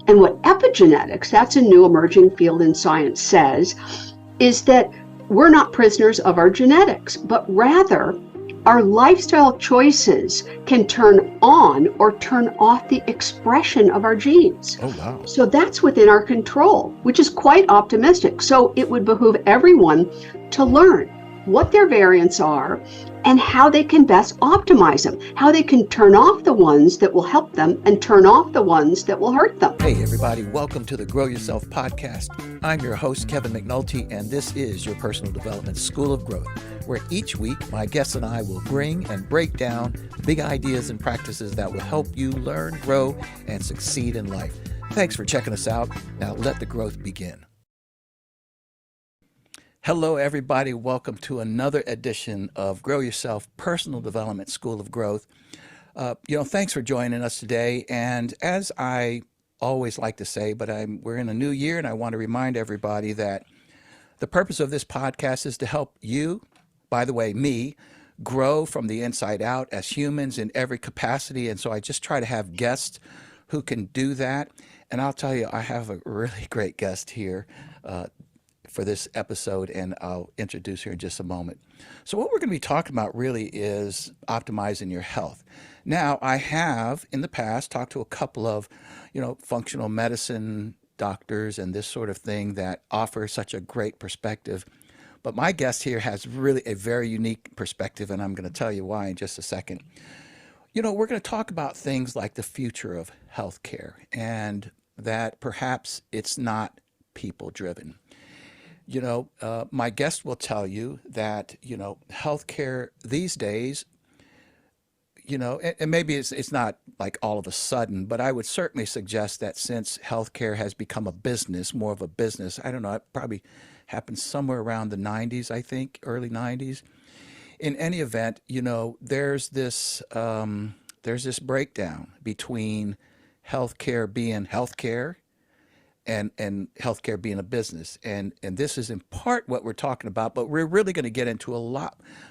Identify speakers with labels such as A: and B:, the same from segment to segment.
A: And what epigenetics, that's a new emerging field in science, says is that we're not prisoners of our genetics, but rather our lifestyle choices can turn on or turn off the expression of our genes.
B: Oh, wow.
A: So that's within our control, which is quite optimistic. So it would behoove everyone to learn what their variants are and how they can best optimize them, how they can turn off the ones that will help them and turn off the ones that will hurt them.
B: Hey, everybody. Welcome to the Grow Yourself podcast. I'm your host, Kevin McNulty, and this is your personal development school of growth, where each week my guests and I will bring and break down big ideas and practices that will help you learn, grow, and succeed in life. Thanks for checking us out. Now let the growth begin. Hello, everybody. Welcome to another edition of Grow Yourself Personal Development School of Growth. Thanks for joining us today. And as I always like to say, but we're in a new year, and I want to remind everybody that the purpose of this podcast is to help you, by the way, me, grow from the inside out as humans in every capacity. And so I just try to have guests who can do that. And I'll tell you, I have a really great guest here for this episode, and I'll introduce her in just a moment. So what we're going to be talking about really is optimizing your health. Now, I have in the past talked to a couple of, functional medicine doctors and this sort of thing that offer such a great perspective. But my guest here has really a very unique perspective, and I'm going to tell you why in just a second. We're going to talk about things like the future of healthcare and that perhaps it's not people-driven. My guest will tell you that, healthcare these days, and maybe it's not like all of a sudden, but I would certainly suggest that since healthcare has become a business, more of a business, I don't know, it probably happened somewhere around the 90s, I think, early 90s. In any event, there's this breakdown between healthcare being healthcare and healthcare being a business. And this is in part what we're talking about, but we're really going to get into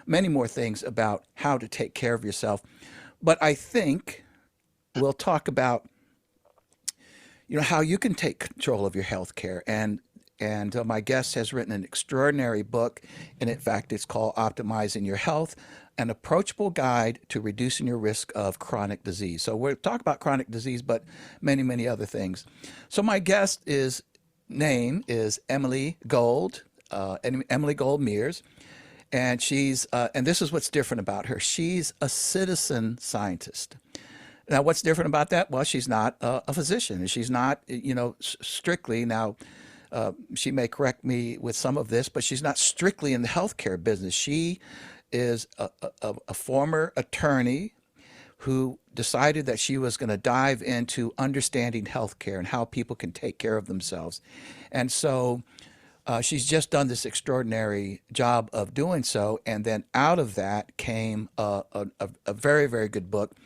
B: many more things about how to take care of yourself. But I think we'll talk about, how you can take control of your healthcare. And my guest has written an extraordinary book, and in fact, it's called Optimizing Your Health, an approachable guide to reducing your risk of chronic disease. So we'll talk about chronic disease, but many, many other things. So my guest name is Emily Gold, Emily Gold Mears, and and this is what's different about her. She's a citizen scientist. Now, what's different about that? Well, she's not a physician, and she's not, strictly now. She may correct me with some of this, but she's not strictly in the healthcare business. She is a former attorney who decided that she was going to dive into understanding healthcare and how people can take care of themselves. And so she's just done this extraordinary job of doing so. And then out of that came a very, very good book.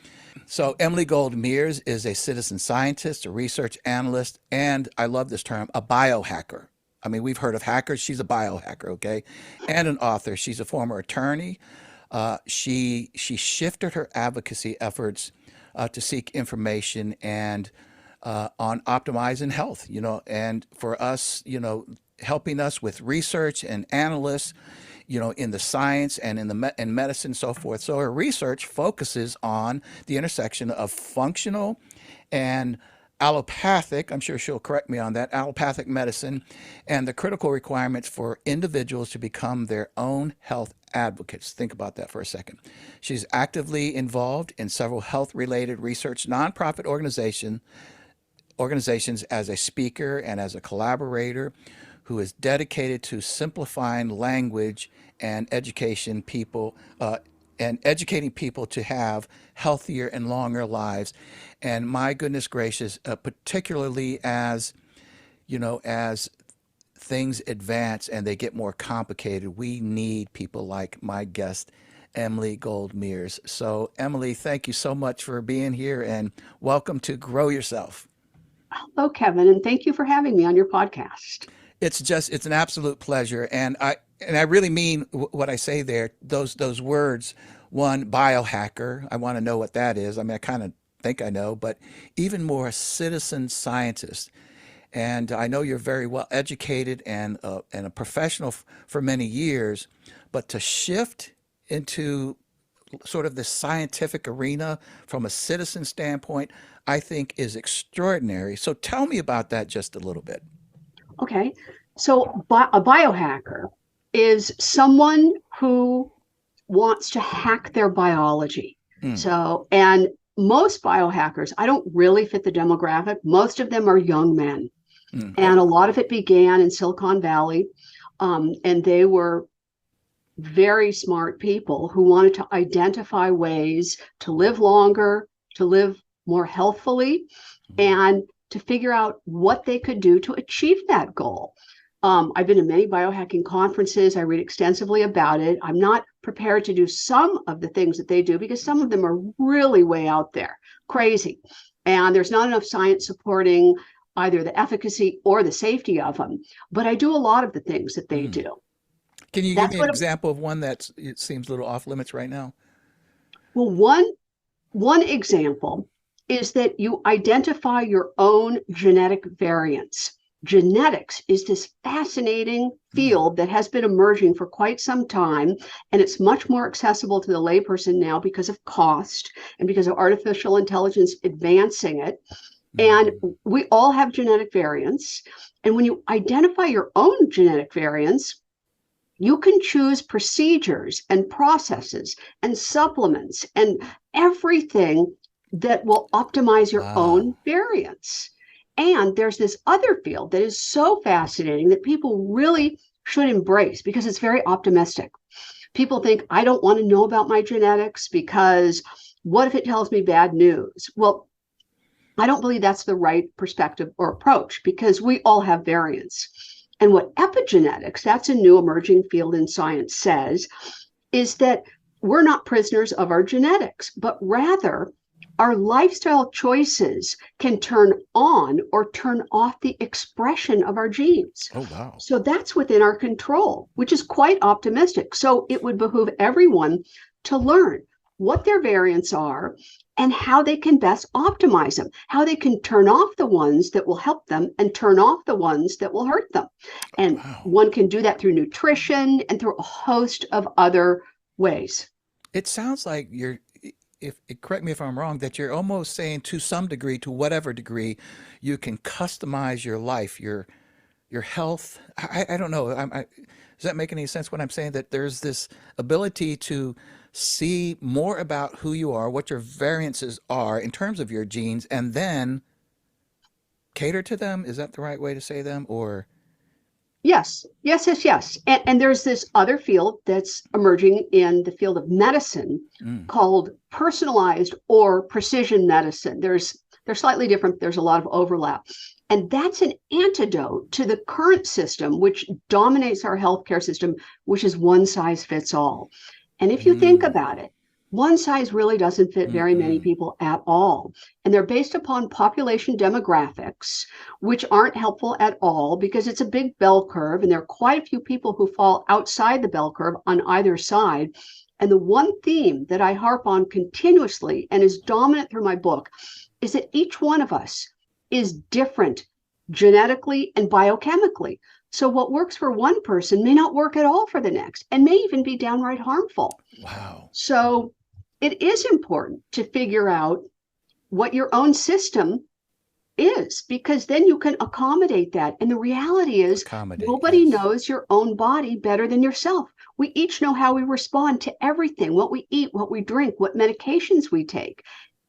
B: So Emily Gold Mears is a citizen scientist, a research analyst, and I love this term, a biohacker. I mean, we've heard of hackers. She's a biohacker, okay? And an author. She's a former attorney. She shifted her advocacy efforts to seek information and on optimizing health, and for us, helping us with research and analysts, in the science and in medicine and so forth. So her research focuses on the intersection of functional and allopathic, I'm sure she'll correct me on that, allopathic medicine, and the critical requirements for individuals to become their own health advocates. Think about that for a second. She's actively involved in several health-related research nonprofit organizations as a speaker and as a collaborator who is dedicated to simplifying language and educating people to have healthier and longer lives. And my goodness gracious, particularly as things advance and they get more complicated, we need people like my guest, Emily Gold Mears. So Emily, thank you so much for being here and welcome to Grow Yourself.
A: Hello, Kevin, and thank you for having me on your podcast.
B: It's an absolute pleasure. And I really mean what I say there, those words. One, biohacker. I want to know what that is. I mean, think I know, but even more a citizen scientist. And I know you're very well educated and a professional for many years, but to shift into sort of the scientific arena from a citizen standpoint, I think is extraordinary. So tell me about that just a little bit.
A: Okay. So a biohacker is someone who wants to hack their biology.
B: Mm,
A: And most biohackers, I don't really fit the demographic. Most of them are young men. And
B: oh,
A: a lot of it began in Silicon Valley. And they were very smart people who wanted to identify ways to live longer, to live more healthfully, and to figure out what they could do to achieve that goal. I've been to many biohacking conferences. I read extensively about it. I'm not prepared to do some of the things that they do because some of them are really way out there, crazy. And there's not enough science supporting either the efficacy or the safety of them. But I do a lot of the things that they
B: mm.
A: do.
B: Can you give
A: That's
B: me an
A: what,
B: example of one that it seems a little off limits right now?
A: well, one example is that you identify your own genetic variants. Genetics is this fascinating
B: Mm,
A: field that has been emerging for quite some time, and it's much more accessible to the layperson now because of cost and because of artificial intelligence advancing it. And
B: mm.
A: we all have genetic variants. And when you identify your own genetic variants, you can choose procedures and processes and supplements and everything that will optimize your
B: Wow.
A: own variants. And there's this other field that is so fascinating that people really should embrace because it's very optimistic. People think, I don't want to know about my genetics because what if it tells me bad news? Well, I don't believe that's the right perspective or approach because we all have variants. And what epigenetics, that's a new emerging field in science, says is that we're not prisoners of our genetics, but rather our lifestyle choices can turn on or turn off the expression of our genes.
B: Oh, wow.
A: So that's within our control, which is quite optimistic. So it would behoove everyone to learn what their variants are and how they can best optimize them, how they can turn off the ones that will help them and turn off the ones that will hurt them. And
B: Wow.
A: one can do that through nutrition and through a host of other ways.
B: It sounds like you're, if correct me if I'm wrong, that you're almost saying to some degree, to whatever degree, you can customize your life, your health. I don't know. Does that make any sense when I'm saying that there's this ability to see more about who you are, what your variances are in terms of your genes, and then cater to them? Is that the right way to say them? Or,
A: Yes, yes, yes, yes. And there's this other field that's emerging in the field of medicine
B: mm,
A: called personalized or precision medicine. They're slightly different. There's a lot of overlap. And that's an antidote to the current system, which dominates our healthcare system, which is one size fits all. And if you think
B: mm,
A: about it, one size really doesn't fit
B: mm,
A: very many
B: mm.
A: people at all. And they're based upon population demographics, which aren't helpful at all because it's a big bell curve. And there are quite a few people who fall outside the bell curve on either side. And the one theme that I harp on continuously and is dominant through my book is that each one of us is different genetically and biochemically. So what works for one person may not work at all for the next and may even be downright harmful.
B: Wow.
A: So it is important to figure out what your own system is because then you can accommodate that. And the reality is,
B: Accommodate,
A: nobody
B: yes.
A: knows your own body better than yourself. We each know how we respond to everything, what we eat, what we drink, what medications we take,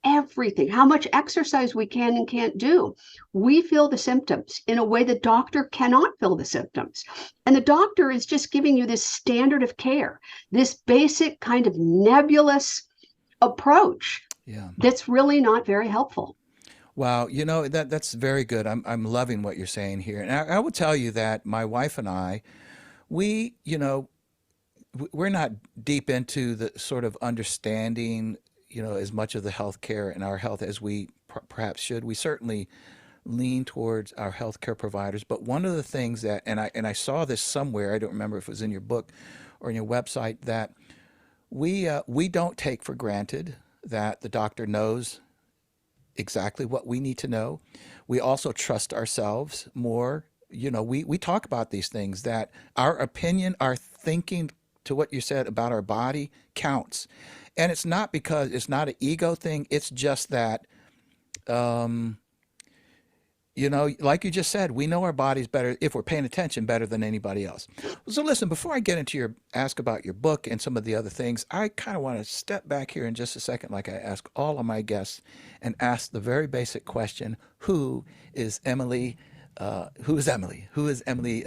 A: everything, how much exercise we can and can't do. We feel the symptoms in a way the doctor cannot feel the symptoms. And the doctor is just giving you this standard of care, this basic kind of nebulous approach
B: Yeah.
A: that's really not very helpful.
B: Wow, that's very good. I'm loving what you're saying here. And I will tell you that my wife and I, we, we're not deep into the sort of understanding, as much of the healthcare and our health as we perhaps should. We certainly lean towards our healthcare providers, but one of the things that, and I saw this somewhere, I don't remember if it was in your book or in your website, that we don't take for granted that the doctor knows exactly what we need to know. We also trust ourselves more. We talk about these things, that our opinion, our thinking, to what you said about our body, counts. And it's not because it's not an ego thing. It's just that, um, like you just said, we know our bodies better if we're paying attention better than anybody else. So listen, before I get into your ask about your book and some of the other things, I kind of want to step back here in just a second, like I ask all of my guests, and ask the very basic question: Who is Emily? Who is Emily? Who is Emily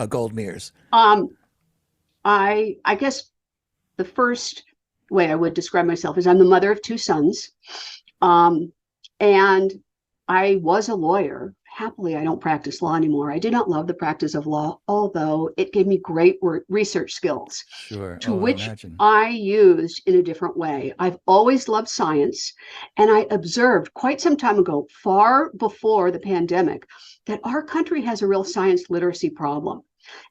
B: Gold Mears?
A: Um, I guess the first way I would describe myself is I'm the mother of two sons. Um, and I was a lawyer. Happily, I don't practice law anymore. I did not love the practice of law, although it gave me great research skills,
B: Sure.
A: to
B: Oh, I
A: which
B: imagine.
A: I used in a different way. I've always loved science, and I observed quite some time ago, far before the pandemic, that our country has a real science literacy problem.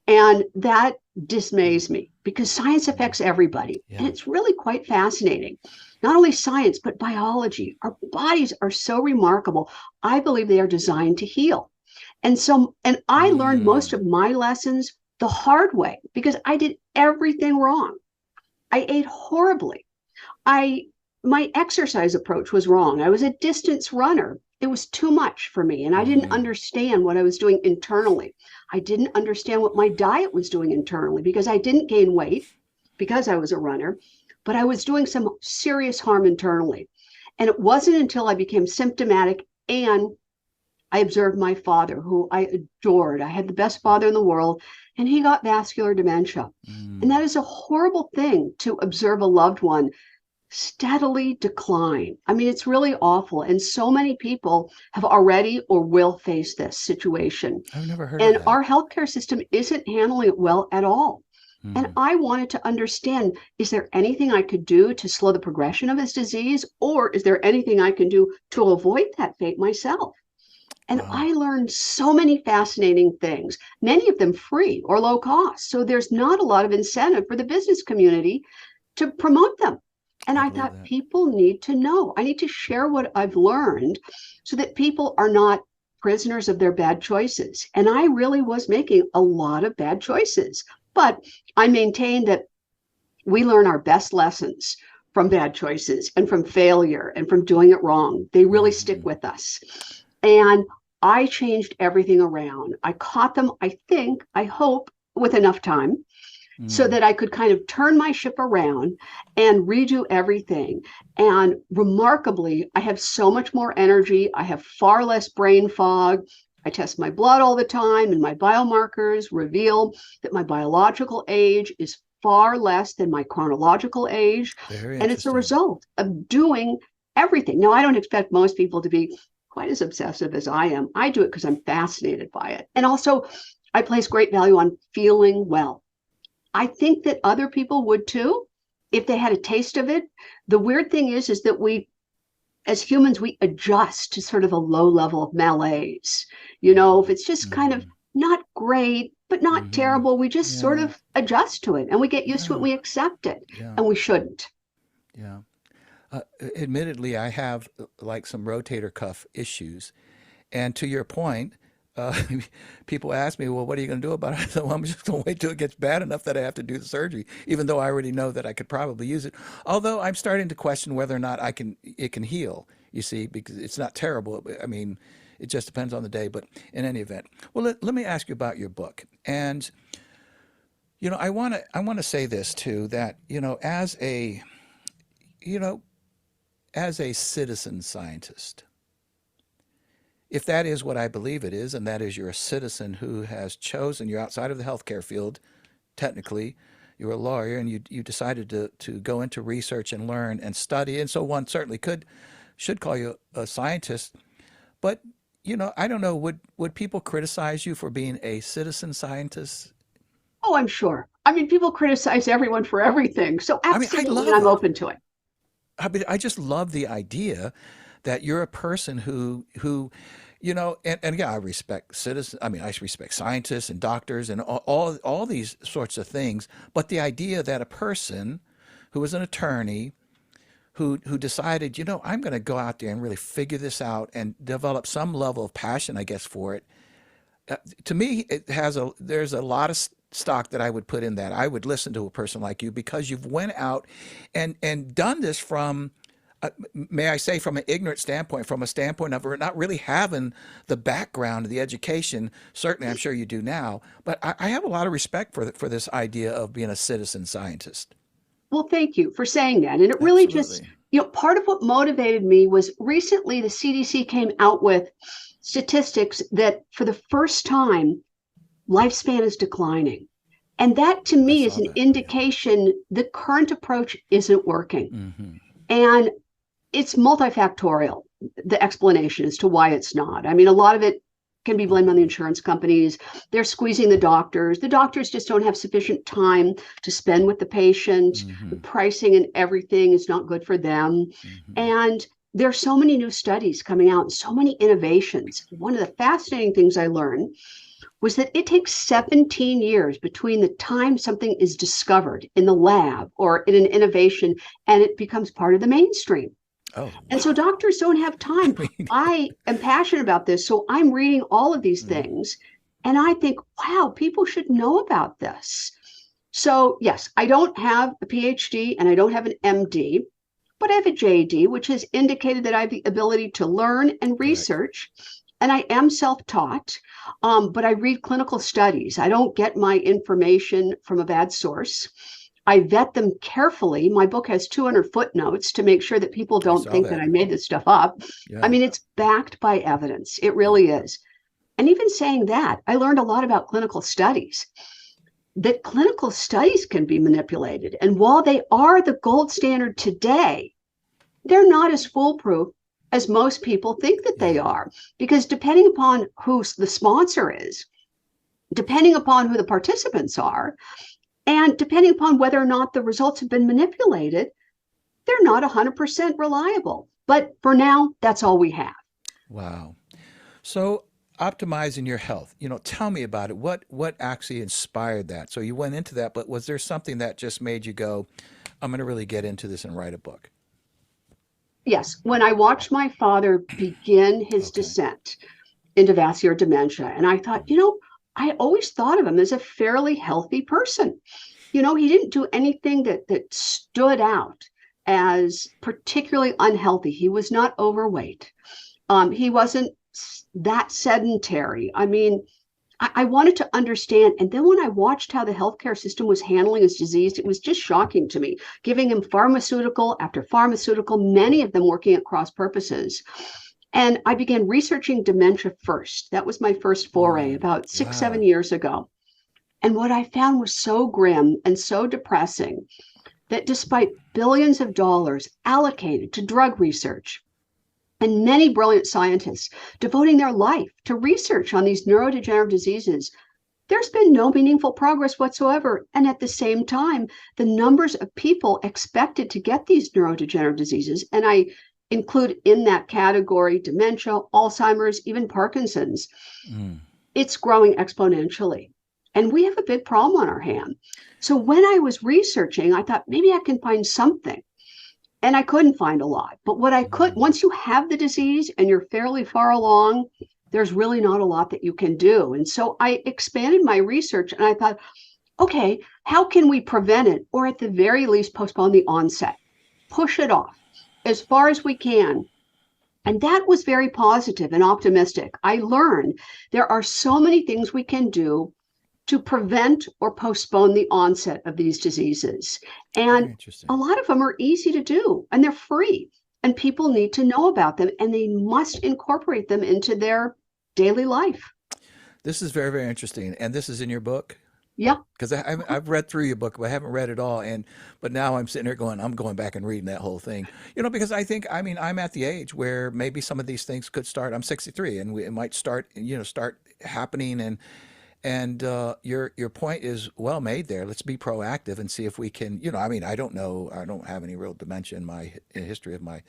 A: And that dismays me because science
B: Mm.
A: affects everybody. And
B: Yeah.
A: it's really quite fascinating. Not only science, but biology. Our bodies are so remarkable. I believe they are designed to heal. And I learned most
B: Mm.
A: of my lessons the hard way because I did everything wrong. I ate horribly. I my exercise approach was wrong. I was a distance runner. It was too much for me, and I didn't
B: Mm.
A: understand what I was doing internally. I didn't understand what my diet was doing internally because I didn't gain weight because I was a runner, but I was doing some serious harm internally. And it wasn't until I became symptomatic and I observed my father, who I adored. I had the best father in the world, and he got vascular dementia. And
B: Mm.
A: that is a horrible thing to observe a loved one steadily decline. I mean, it's really awful. And so many people have already or will face this situation.
B: I've never heard of
A: And
B: that.
A: our healthcare system isn't handling it well at all. And
B: Mm.
A: I wanted to understand, is there anything I could do to slow the progression of his disease? Or is there anything I can do to avoid that fate myself? And
B: Wow.
A: I learned so many fascinating things, many of them free or low cost. So there's not a lot of incentive for the business community to promote them. And
B: I
A: I
B: believe
A: thought
B: that.
A: people need to know. I need to share what I've learned so that people are not prisoners of their bad choices. And I really was making a lot of bad choices. But I maintain that we learn our best lessons from bad choices and from failure and from doing it wrong. They really stick
B: Hmm.
A: with us. And I changed everything around. I caught them, I think, I hope, with enough time so
B: Mm.
A: that I could kind of turn my ship around and redo everything. And remarkably, I have so much more energy. I have far less brain fog. I test my blood all the time, and my biomarkers reveal that my biological age is far less than my chronological age.
B: Very
A: And it's a
B: interesting.
A: result of doing everything. Now, I don't expect most people to be quite as obsessive as I am. I do it because I'm fascinated by it. And also, I place great value on feeling well. I think that other people would too if they had a taste of it. The weird thing is that we, as humans, we adjust to sort of a low level of malaise. If it's just kind of
B: Hmm.
A: not great, but not
B: Hmm.
A: terrible, we just sort
B: Yeah.
A: of adjust to it and we get used to it and
B: Yeah.
A: we accept it.
B: Yeah.
A: And we shouldn't.
B: Yeah. Admittedly, I have like some rotator cuff issues. And to your point, uh, people ask me, well, what are you going to do about it? I said, well, I'm just going to wait till it gets bad enough that I have to do the surgery, even though I already know that I could probably use it. Although I'm starting to question whether or not it can heal, you see, because it's not terrible. I mean, it just depends on the day. But in any event, well, let me ask you about your book. And, I want to say this too, that, you know, as a citizen scientist, if that is what I believe it is, and that is you're a citizen who has chosen, you're outside of the healthcare field, technically, you're a lawyer, and you decided to go into research and learn and study, and so one certainly should call you a scientist. But, I don't know, would people criticize you for being a citizen scientist?
A: Oh, I'm sure. I mean, people criticize everyone for everything. So
B: I mean, I
A: absolutely,
B: love
A: I'm
B: it.
A: open to it.
B: I just love the idea that you're a person who and yeah, I respect citizens. I mean, I respect scientists and doctors and all these sorts of things. But the idea that a person who is an attorney, who decided, I'm going to go out there and really figure this out and develop some level of passion, I guess, for it. To me, there's a lot of stock that I would put in that. I would listen to a person like you because you've went out and done this from, may I say, from an ignorant standpoint, from a standpoint of not really having the background, the education. Certainly, I'm sure you do now. But I have a lot of respect for this idea of being a citizen scientist.
A: Well, thank you for saying that. And it really just,
B: Absolutely.
A: part of what motivated me was recently the CDC came out with statistics that for the first time, lifespan is declining. And that to
B: I
A: me is
B: saw
A: an
B: that. Yeah.
A: indication the current approach isn't working.
B: Hmm.
A: And it's multifactorial, the explanation as to why it's not. I mean, a lot of it can be blamed on the insurance companies. They're squeezing the doctors. The doctors just don't have sufficient time to spend with the patient. The
B: Hmm.
A: pricing and everything is not good for them.
B: Hmm.
A: And there's so many new studies coming out, so many innovations. One of the fascinating things I learned was that it takes 17 years between the time something is discovered in the lab or in an innovation and it becomes part of the mainstream.
B: Oh,
A: And so
B: wow.
A: doctors don't have time.
B: I mean,
A: I am passionate about this, so I'm reading all of these
B: mm,
A: things and I think, wow, people should know about this. So, yes, I don't have a PhD and I don't have an MD, but I have a JD, which has indicated that I have the ability to learn and
B: correct.
A: research. And I am self taught, but I read clinical studies. I don't get my information from a bad source. I vet them carefully. My book has 200 footnotes to make sure that people
B: I
A: don't
B: saw
A: think that
B: that.
A: I made this stuff up. I
B: Yeah.
A: mean, it's backed by evidence. It
B: Yeah.
A: really is. And even saying that, I learned a lot about clinical studies, that clinical studies can be manipulated. And while they are the gold standard today, they're not as foolproof as most people think that they
B: Yeah.
A: are. Because depending upon who the sponsor is, depending upon who the participants are, and depending upon whether or not the results have been manipulated, they're not 100% reliable. But for now, that's all we have.
B: Wow. So optimizing your health, tell me about it. What actually inspired that? So you went into that, but was there something that just made you go, I'm going to really get into this and write a book?
A: Yes, when I watched my father begin his
B: Okay.
A: descent into vascular dementia, and I thought, I always thought of him as a fairly healthy person. He didn't do anything that stood out as particularly unhealthy. He was not overweight. He wasn't that sedentary. I mean, I wanted to understand. And then when I watched how the healthcare system was handling his disease, it was just shocking to me, giving him pharmaceutical after pharmaceutical, many of them working at cross purposes. And I began researching dementia first. That was my first foray
B: Mm,
A: about six,
B: wow.
A: 7 years ago. And what I found was so grim and so depressing that despite billions of dollars allocated to drug research, and many brilliant scientists devoting their life to research on these neurodegenerative diseases, there's been no meaningful progress whatsoever. And at the same time, the numbers of people expected to get these neurodegenerative diseases, and I include in that category dementia, Alzheimer's, even Parkinson's,
B: Mm,
A: it's growing exponentially. And we have a big problem on our hand. So when I was researching, I thought maybe I can find something. And I couldn't find a lot. But what I could,
B: mm,
A: once you have the disease and you're fairly far along, there's really not a lot that you can do. And so I expanded my research and I thought, okay, how can we prevent it or at the very least postpone the onset, push it off as far as we can? And that was very positive and optimistic. I learned there are so many things we can do to prevent or postpone the onset of these diseases.
B: very
A: And a
B: interesting.
A: lot of them are easy to do and they're free. And people need to know about them and they must incorporate them into their daily life.
B: This is very, very interesting. And this is in your book?
A: Yeah.
B: Because I've read through your book, but I haven't read it all. But now I'm sitting here going, I'm going back and reading that whole thing. Because I mean, I'm at the age where maybe some of these things could start. I'm 63, and it might start happening. And your point is well made there. Let's be proactive and see if we can. I mean, I don't know. I don't have any real dementia in my history of my.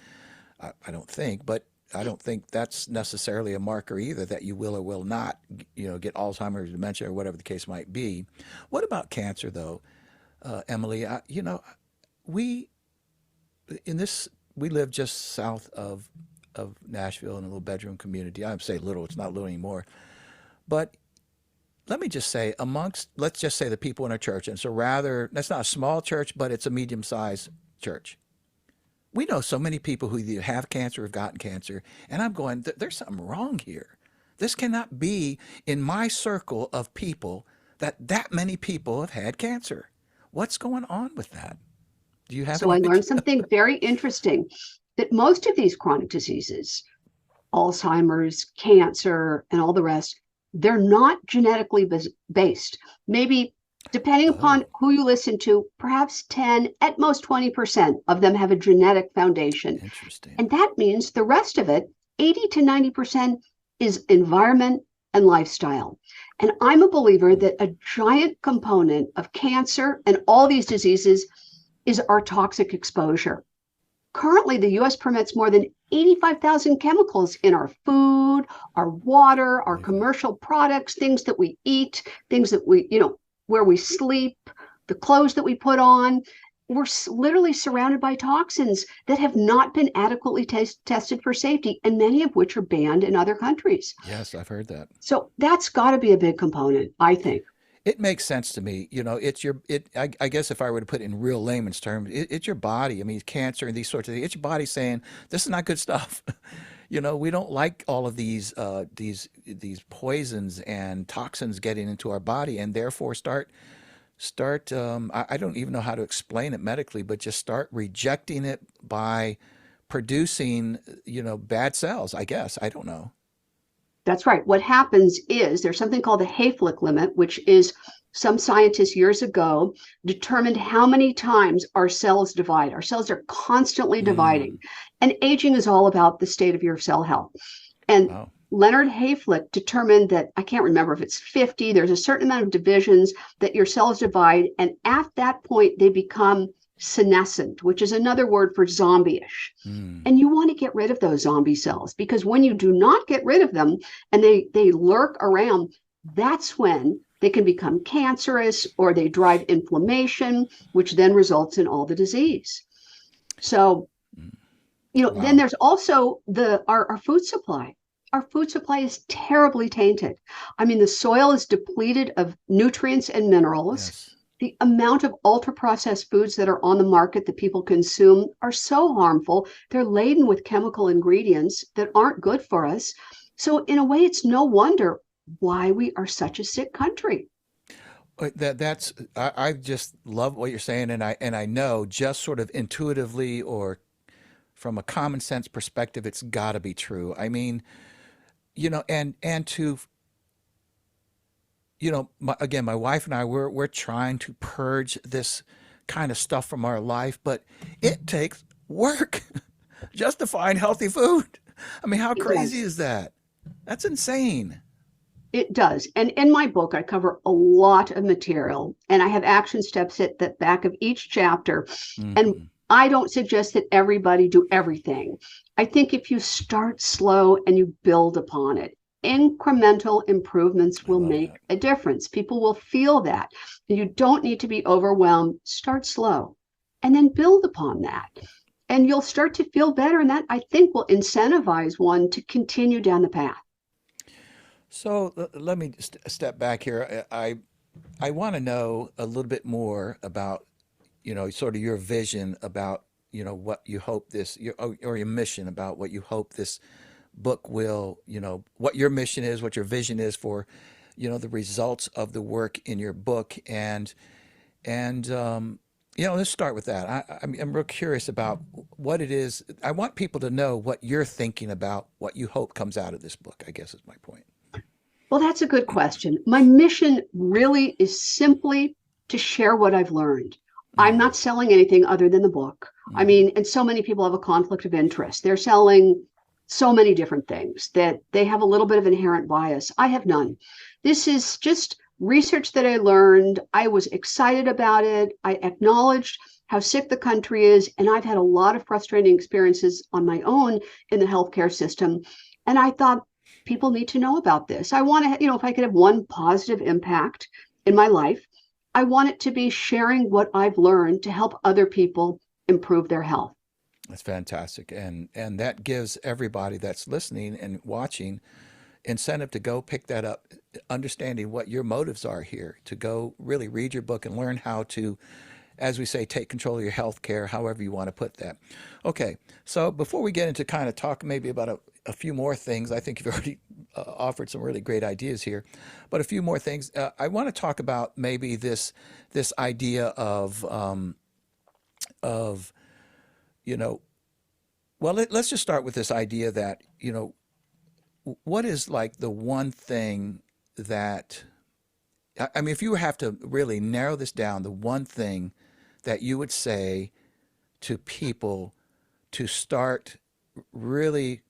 B: I don't think, but I don't think that's necessarily a marker either that you will or will not, get Alzheimer's, dementia, or whatever the case might be. What about cancer, though, Emily? We in this we live just south of Nashville in a little bedroom community. I would say little, it's not little anymore. But let me just say, let's just say the people in our church, and so rather, that's not a small church, but it's a medium sized church. We know so many people who either have cancer or have gotten cancer, and I'm going, there's something wrong here. This cannot be in my circle of people that many people have had cancer. What's going on with that? Do you have
A: So
B: any
A: I
B: idea?
A: learned something very interesting, that most of these chronic diseases, Alzheimer's, cancer, and all the rest, they're not genetically based. Maybe, depending upon
B: Oh,
A: who you listen to, perhaps 10, at most 20% of them have a genetic foundation.
B: interesting.
A: And that means the rest of it, 80 to 90%, is environment and lifestyle. And I'm a believer that a giant component of cancer and all these diseases is our toxic exposure. Currently, the US permits more than 85,000 chemicals in our food, our water, our
B: Believe that.
A: commercial products, things that we eat, things that where we sleep, the clothes that we put on. We're literally surrounded by toxins that have not been adequately tested for safety, and many of which are banned in other countries.
B: Yes, I've heard that.
A: So that's got to be a big component, I think.
B: It makes sense to me. It's I guess if I were to put it in real layman's terms, it's your body. I mean, cancer and these sorts of things. It's your body saying, this is not good stuff. We don't like all of these poisons and toxins getting into our body, and therefore start I don't even know how to explain it medically, but just start rejecting it by producing, bad cells, I guess. I don't know.
A: That's right. What happens is there's something called the Hayflick limit, which is some scientists years ago determined how many times our cells divide. Our cells are constantly dividing.
B: Mm,
A: And aging is all about the state of your cell health. And
B: wow.
A: Leonard Hayflick determined that, I can't remember if it's 50, there's a certain amount of divisions that your cells divide. And at that point, they become senescent, which is another word for zombie-ish.
B: Mm,
A: And you want to get rid of those zombie cells, because when you do not get rid of them and they lurk around, that's when they can become cancerous, or they drive inflammation, which then results in all the disease. So,
B: mm.
A: then
B: Wow.
A: there's also our food supply. Our food supply is terribly tainted. I mean, the soil is depleted of nutrients and minerals.
B: Yes.
A: The amount of ultra processed foods that are on the market that people consume are so harmful. They're laden with chemical ingredients that aren't good for us. So, in a way, it's no wonder why we are such a sick country.
B: I just love what you're saying, and I know just sort of intuitively or from a common sense perspective, it's got to be true. I mean, and to again, my wife and I, we're trying to purge this kind of stuff from our life, but it takes work just to find healthy food. I mean, how
A: It
B: crazy
A: does.
B: is that? That's insane.
A: It does. And in my book, I cover a lot of material, and I have action steps at the back of each chapter. And
B: Hmm.
A: I don't suggest that everybody do everything. I think if you start slow and you build upon it, incremental improvements
B: I
A: will
B: love
A: make
B: that.
A: a difference. People will feel that. You don't need to be overwhelmed. Start slow and then build upon that. And you'll start to feel better. And that, I think, will incentivize one to continue down the path.
B: So let me step back here. I want to know a little bit more about, sort of your vision about, what you hope or your mission about what you hope this book will, what your mission is, what your vision is for, the results of the work in your book. And let's start with that. I'm real curious about what it is. I want people to know what you're thinking about, what you hope comes out of this book, I guess is my point.
A: Well, that's a good question. My mission really is simply to share what I've learned. I'm
B: Mm,
A: not selling anything other than the book. I
B: mm,
A: mean, and so many people have a conflict of interest. They're selling so many different things that they have a little bit of inherent bias. I have none. This is just research that I learned. I was excited about it. I acknowledged how sick the country is. And I've had a lot of frustrating experiences on my own in the healthcare system. And I thought, people need to know about this. I want to, if I could have one positive impact in my life, I want it to be sharing what I've learned to help other people improve their health.
B: That's fantastic. And that gives everybody that's listening and watching incentive to go pick that up, understanding what your motives are here, to go really read your book and learn how to, as we say, take control of your health care, however you want to put that. Okay, so before we get into kind of talk maybe about a few more things, I think you've already offered some really great ideas here, but a few more things. I want to talk about maybe this idea of you know, well, let's just start with this idea that, what is like the one thing that, I mean, if you have to really narrow this down, the one thing that you would say to people to start really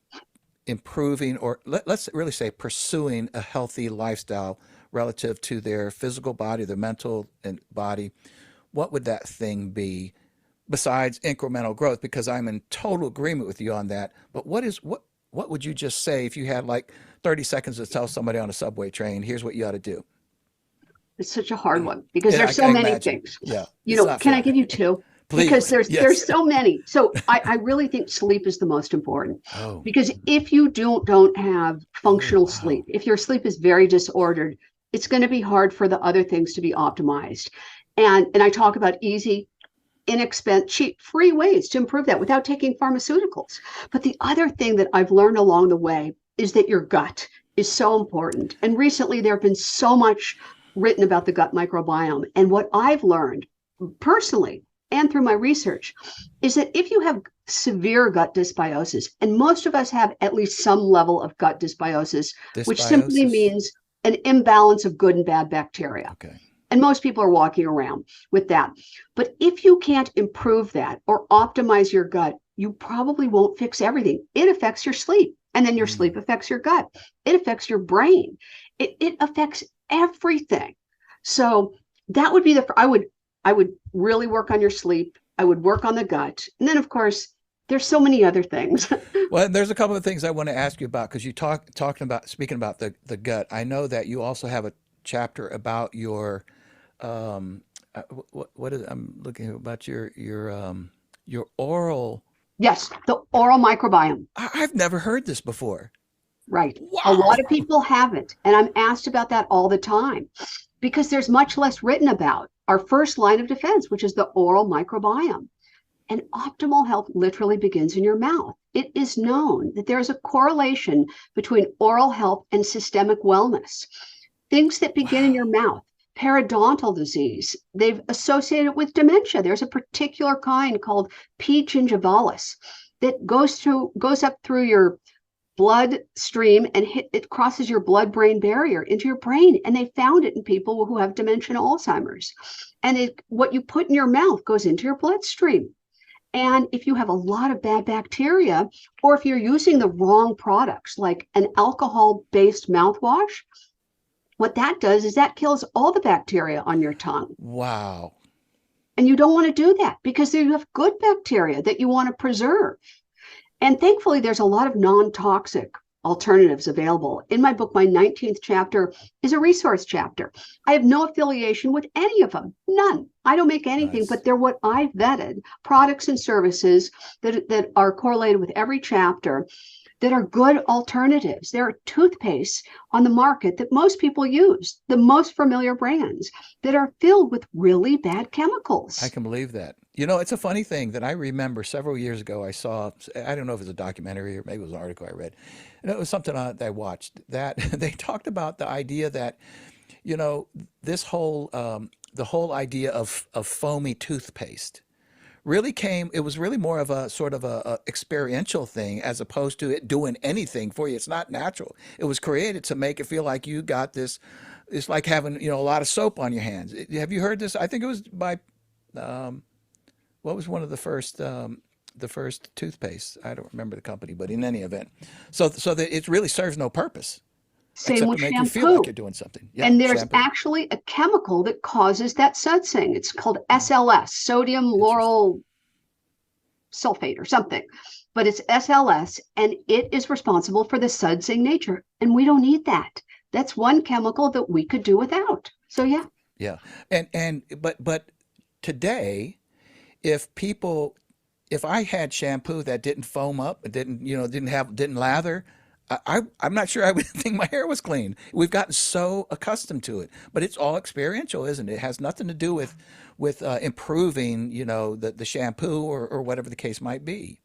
B: improving, or let's really say pursuing a healthy lifestyle relative to their physical body, their mental and body, what would that thing be besides incremental growth? Because I'm in total agreement with you on that. But what would you just say if you had like 30 seconds to tell somebody on a subway train, here's what you ought to do?
A: It's such a hard one because
B: Yeah,
A: there's so
B: I
A: many
B: imagine.
A: things.
B: Yeah, it's not
A: Can I
B: fair.
A: give you two? Because
B: Please.
A: there's
B: Yes.
A: so many. So I really think sleep is the most important.
B: Oh.
A: Because if you don't have
B: Oh,
A: functional sleep,
B: wow.
A: if your sleep is very disordered, it's going to be hard for the other things to be optimized. And I talk about easy, inexpensive, cheap, free ways to improve that without taking pharmaceuticals. But the other thing that I've learned along the way is that your gut is so important. And recently there have been so much written about the gut microbiome. And what I've learned personally and through my research is that if you have severe gut dysbiosis, and most of us have at least some level of gut dysbiosis, which simply
B: Dysbiosis.
A: means an imbalance of good and bad bacteria.
B: Okay.
A: And most people are walking around with that. But if you can't improve that or optimize your gut, you probably won't fix everything. It affects your sleep. And then your
B: Mm.
A: sleep affects your gut. It affects your brain. It affects everything. So that would be I would really work on your sleep. I would work on the gut. And then of course, there's so many other things.
B: Well, there's a couple of things I want to ask you about because you talking about speaking about the gut. I know that you also have a chapter about your um, what is I'm looking about your oral.
A: Yes, the oral microbiome.
B: I've never heard this before.
A: Right. A
B: Wow.
A: lot of people haven't. And I'm asked about that all the time because there's much less written about our first line of defense, which is the oral microbiome. And optimal health literally begins in your mouth. It is known that there is a correlation between oral health and systemic wellness. Things that begin in
B: Wow.
A: your mouth, periodontal disease, they've associated with dementia. There's a particular kind called P. gingivalis that goes up through your bloodstream and it crosses your blood-brain barrier into your brain. And they found it in people who have dementia and Alzheimer's. And what you put in your mouth goes into your bloodstream. And if you have a lot of bad bacteria, or if you're using the wrong products, like an alcohol-based mouthwash, what that does is that kills all the bacteria on your tongue.
B: Wow.
A: And you don't want to do that because you have good bacteria that you want to preserve. And thankfully, there's a lot of non-toxic alternatives available. In my book, my 19th chapter is a resource chapter. I have no affiliation with any of them, none. I don't make anything,
B: Nice.
A: but they're what I've vetted, products and services that are correlated with every chapter that are good alternatives. There are toothpastes on the market that most people use, the most familiar brands that are filled with really bad
B: I
A: chemicals.
B: can believe that. It's a funny thing that I remember several years ago. I saw, I don't know if it was a documentary or maybe it was an article I read. And it was something that I watched that they talked about the idea that, you know, this the whole idea of foamy toothpaste really came, it was really more of a sort of a experiential thing as opposed to it doing anything for you. It's not natural. It was created to make it feel like you got this, it's like having, a lot of soap on your hands. Have you heard this? I think it was by, um, what was one of the first toothpaste? I don't remember the company, but in any event, so that it really serves no purpose
A: Same
B: except to
A: with
B: make you feel like you're
A: shampoo.
B: doing something. Yeah,
A: And there's
B: shampoo.
A: actually a chemical that causes that sudsing. It's called
B: Oh,
A: SLS, sodium
B: interesting.
A: lauryl sulfate or something, but it's SLS and it is responsible for the sudsing nature. And we don't need that. That's one chemical that we could do without. So, yeah,
B: Yeah, and but today, if people if I had shampoo that didn't foam up, it didn't lather, I'm not sure I would think my hair was clean. We've gotten so accustomed to it, but it's all experiential, isn't it? It has nothing to do with improving, the shampoo or whatever the case might be.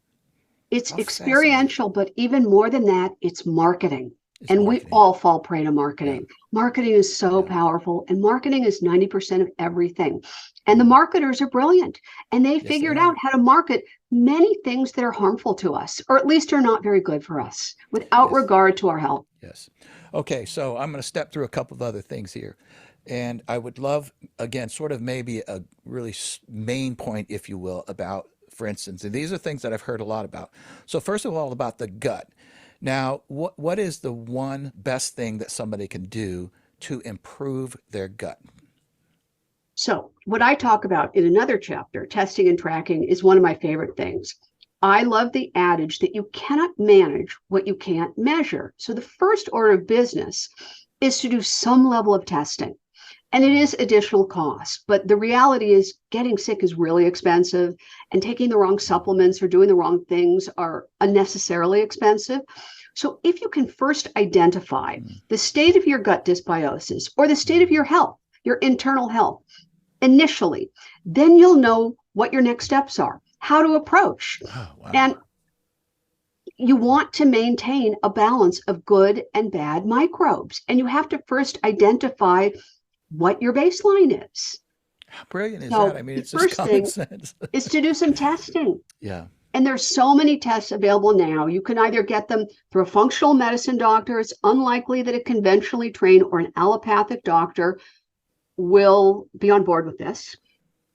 A: It's
B: How fascinating.
A: experiential, but even more than that, it's marketing.
B: It's
A: And we
B: marketing.
A: all fall prey to
B: Yeah,
A: marketing. Marketing is so
B: yeah.
A: powerful, and marketing is 90% of everything. And the marketers are brilliant, and they
B: Yes, they
A: figured
B: are.
A: out how to market many things that are harmful to us, or at least are not very good for us, without
B: Yes,
A: regard to our health.
B: yes. Okay, so I'm going to step through a couple of other things here. And I would love, again, sort of maybe a really main point, if you will, about, for instance, and these are things that I've heard a lot about. So, first of all, about the gut. Now, what is the one best thing that somebody can do to improve their gut?
A: So, what I talk about in another chapter, testing and tracking, is one of my favorite things. I love the adage that you cannot manage what you can't measure. So, the first order of business is to do some level of testing. And it is additional cost, but the reality is getting sick is really expensive, and taking the wrong supplements or doing the wrong things are unnecessarily expensive. So, if you can first identify
B: Mm.
A: the state of your gut dysbiosis or the state of
B: Mm.
A: your health, your internal health, initially, then you'll know what your next steps are, how to approach.
B: Oh, wow.
A: And you want to maintain a balance of good and bad microbes. And you have to first identify what your baseline is.
B: How brilliant is that?
A: So
B: I mean,
A: the
B: it's just
A: first
B: common
A: thing
B: sense.
A: is to do some testing.
B: Yeah.
A: And there's so many tests available now. You can either get them through a functional medicine doctor. It's unlikely that a conventionally trained or an allopathic doctor will be on board with this.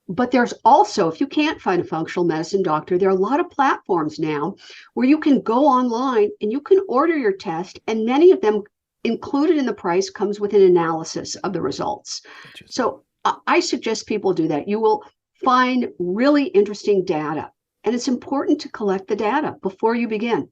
A: But there's also, if you can't find a functional medicine doctor, there are a lot of platforms now where you can go online and you can order your test, and many of them included in the price comes with an analysis of the results.
B: Interesting.
A: So I suggest people do that. You will find really interesting data, and it's important to collect the data before you begin.